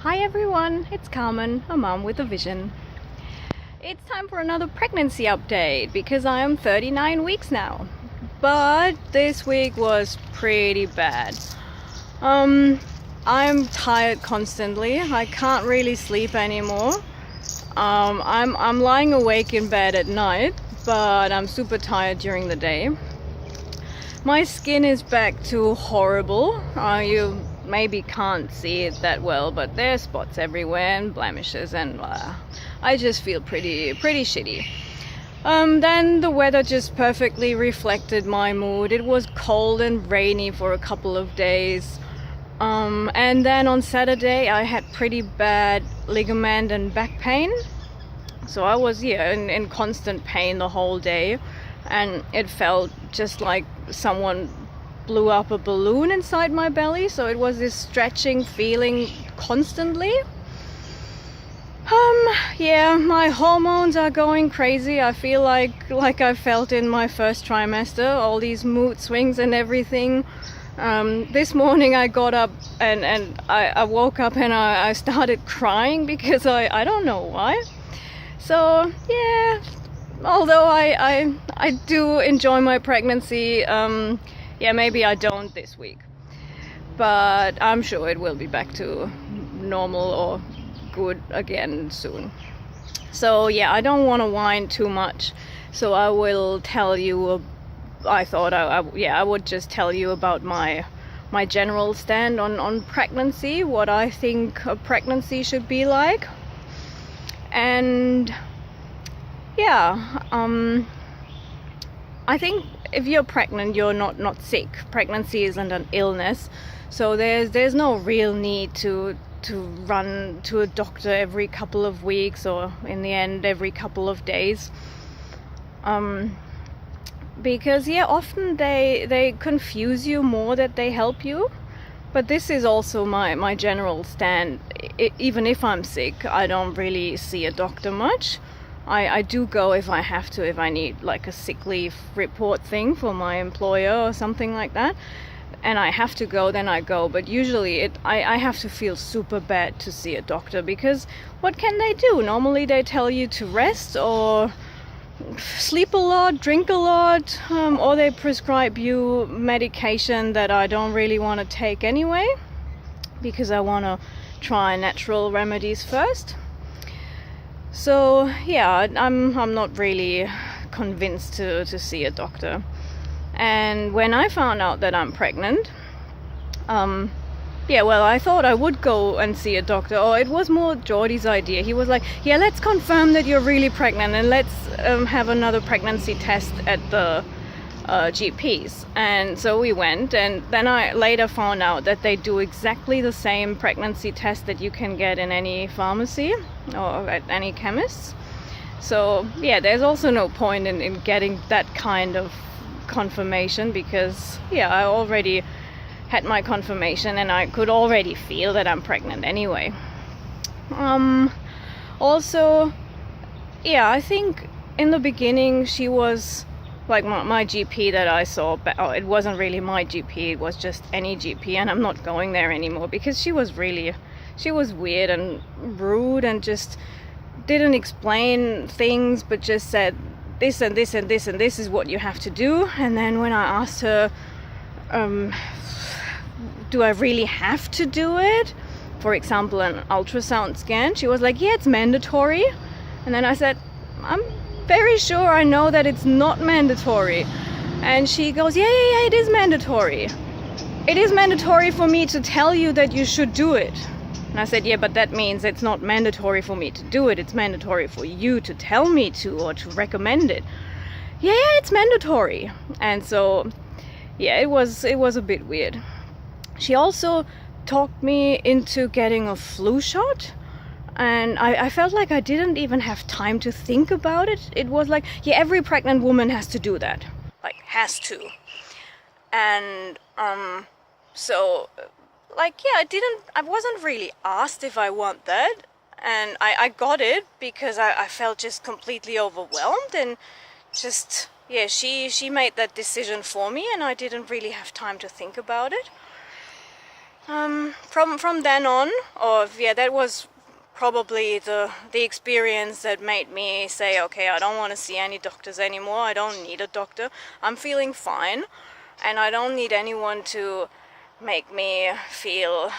Hi everyone, it's Carmen, a mum with a vision. It's time for another pregnancy update because I am 39 weeks now. But this week was pretty bad. I'm tired constantly. I can't really sleep anymore. I'm lying awake in bed at night, but I'm super tired during the day. My skin is back to horrible. You maybe can't see it that well, but there's spots everywhere and blemishes, and I just feel pretty shitty. Then the weather just perfectly reflected my mood. It was cold and rainy for a couple of days. And then on Saturday I had pretty bad ligament and back pain. So I was in constant pain the whole day, and it felt just like someone blew up a balloon inside my belly. So it was this stretching feeling constantly. My hormones are going crazy. I feel like I felt in my first trimester, all these mood swings and everything. This morning I got up and I woke up and I started crying because I don't know why. So yeah, although I do enjoy my pregnancy, maybe I don't this week, but I'm sure it will be back to normal or good again soon. So yeah, I don't want to whine too much, so I will tell you. I thought I would just tell you about my general stand on pregnancy, what I think a pregnancy should be like. And I think if you're pregnant, you're not sick. Pregnancy isn't an illness, so there's no real need to run to a doctor every couple of weeks, or in the end every couple of days. Because often they confuse you more than they help you. But this is also my general stand. Even if I'm sick, I don't really see a doctor much. I do go if I have to, if I need like a sick leave report thing for my employer or something like that, and I have to go, then I go. But usually I have to feel super bad to see a doctor, because what can they do? Normally they tell you to rest or sleep a lot, drink a lot, or they prescribe you medication that I don't really want to take anyway, because I want to try natural remedies first. So yeah, I'm not really convinced to see a doctor. And when I found out that I'm pregnant, I thought I would go and see a doctor. Or it was more Geordie's idea. He was like, yeah, let's confirm that you're really pregnant, and let's have another pregnancy test at the GP's. And so we went, and then I later found out that they do exactly the same pregnancy test that you can get in any pharmacy or at any chemist. So yeah, there's also no point in getting that kind of confirmation, because I already had my confirmation and I could already feel that I'm pregnant anyway. Also, I think in the beginning she was like my GP that I saw, but it wasn't really my GP, it was just any GP, and I'm not going there anymore because she was weird and rude and just didn't explain things, but just said this and this and this and this is what you have to do. And then when I asked her, do I really have to do it? For example, an ultrasound scan. She was like, yeah, it's mandatory. And then I said, I'm very sure I know that it's not mandatory. And she goes, yeah, it is mandatory. It is mandatory for me to tell you that you should do it. And I said, yeah, but that means it's not mandatory for me to do it. It's mandatory for you to tell me to, or to recommend it. Yeah, it's mandatory. And so, it was a bit weird. She also talked me into getting a flu shot, and I felt like I didn't even have time to think about it. It was like, every pregnant woman has to do that. Like, has to. And I wasn't really asked if I want that, and I got it because I felt just completely overwhelmed, and just, she made that decision for me, and I didn't really have time to think about it. From then on, or yeah, that was probably the experience that made me say, okay, I don't want to see any doctors anymore. I don't need a doctor. I'm feeling fine, and I don't need anyone to make me feel,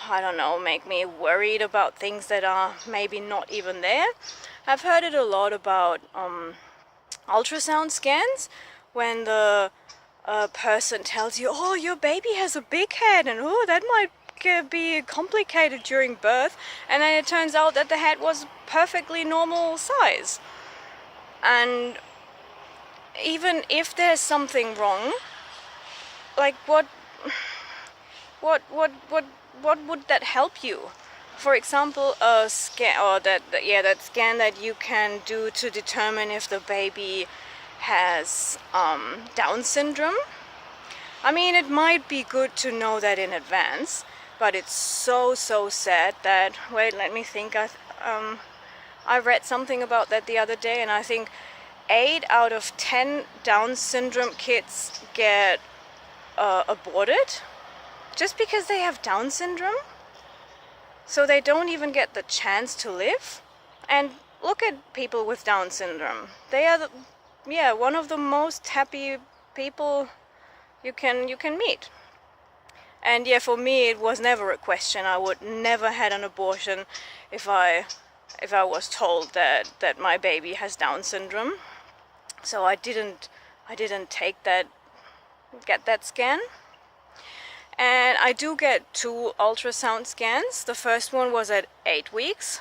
I don't know, make me worried about things that are maybe not even there. I've heard it a lot about ultrasound scans, when the person tells you, oh, your baby has a big head, and oh, that might be complicated during birth, and then it turns out that the head was perfectly normal size. And even if there's something wrong, like what would that help you? For example, a scan, or that scan that you can do to determine if the baby has Down syndrome. I mean, it might be good to know that in advance, but it's so sad that, wait, let me think, I read something about that the other day, and I think 8 out of 10 Down syndrome kids get aborted just because they have Down syndrome. So they don't even get the chance to live. And look at people with Down syndrome. They are one of the most happy people you can meet. And yeah, for me it was never a question. I would never had an abortion if I was told that my baby has Down syndrome. So I didn't get that scan. And I do get 2 ultrasound scans. The first one was at 8 weeks,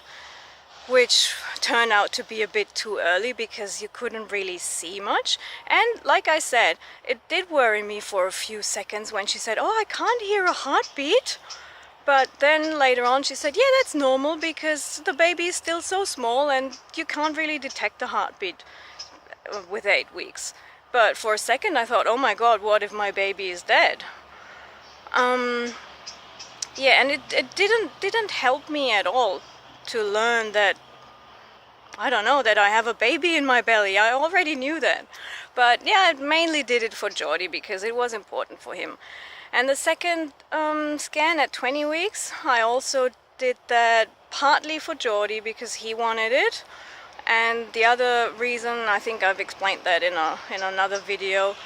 which turned out to be a bit too early because you couldn't really see much. And like I said, it did worry me for a few seconds when she said, oh, I can't hear a heartbeat. But then later on she said, yeah, that's normal because the baby is still so small and you can't really detect a heartbeat with 8 weeks. But for a second I thought, oh my God, what if my baby is dead? Yeah, and it didn't help me at all to learn that, I don't know, that I have a baby in my belly. I already knew that. But yeah, I mainly did it for Jordi because it was important for him. And the second scan at 20 weeks, I also did that partly for Jordi because he wanted it. And the other reason, I think I've explained that in another video,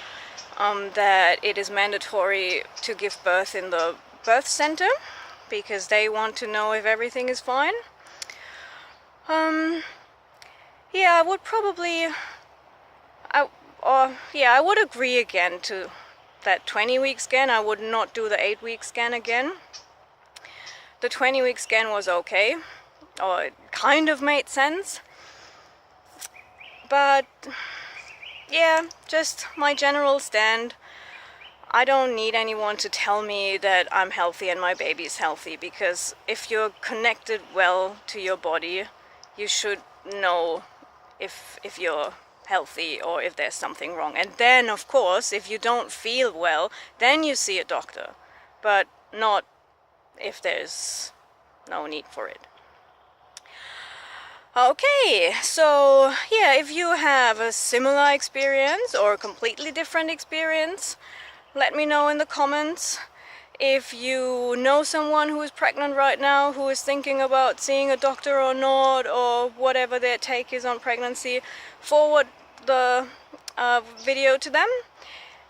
that it is mandatory to give birth in the birth center because they want to know if everything is fine. Yeah, I would probably, I would agree again to that 20-week scan. I would not do the 8-week scan again. The 20-week scan was okay, or it kind of made sense. But yeah, just my general stand. I don't need anyone to tell me that I'm healthy and my baby's healthy, because if you're connected well to your body, you should know if you're healthy or if there's something wrong. And then, of course, if you don't feel well, then you see a doctor, but not if there's no need for it. Okay, so yeah, if you have a similar experience or a completely different experience, let me know in the comments. If you know someone who is pregnant right now, who is thinking about seeing a doctor or not, or whatever their take is on pregnancy, forward the video to them,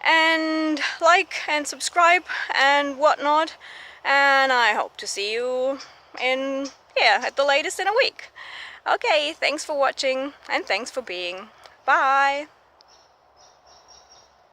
and like and subscribe and whatnot, and I hope to see you at the latest in a week. Okay, thanks for watching and thanks for being. Bye!